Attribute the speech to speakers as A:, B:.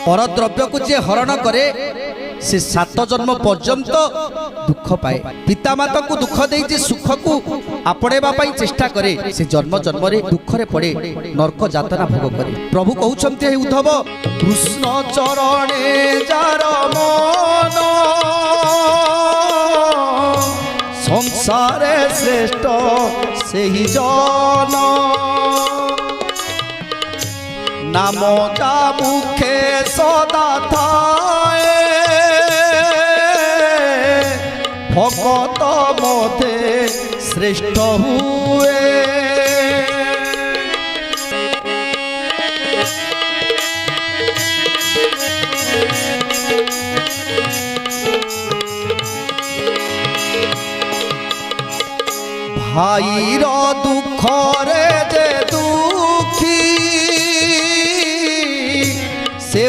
A: परद्रव्य को जे हरण करे से 7 जन्म पर्यंत दुख पाए। पितामाता को दुख दे सुख को आपणेबा पई चेष्टा करे से जन्म जन्म रे दुख रे पड़े नरक यातना भोग करे। प्रभु कहउछन्ते हे उद्धव कृष्ण चरणे जार मन संसारे श्रेष्ठ सेहि जन नाम जा मुखे सदा थाए भगत मते श्रेष्ठ हुए। भाईर दुख रे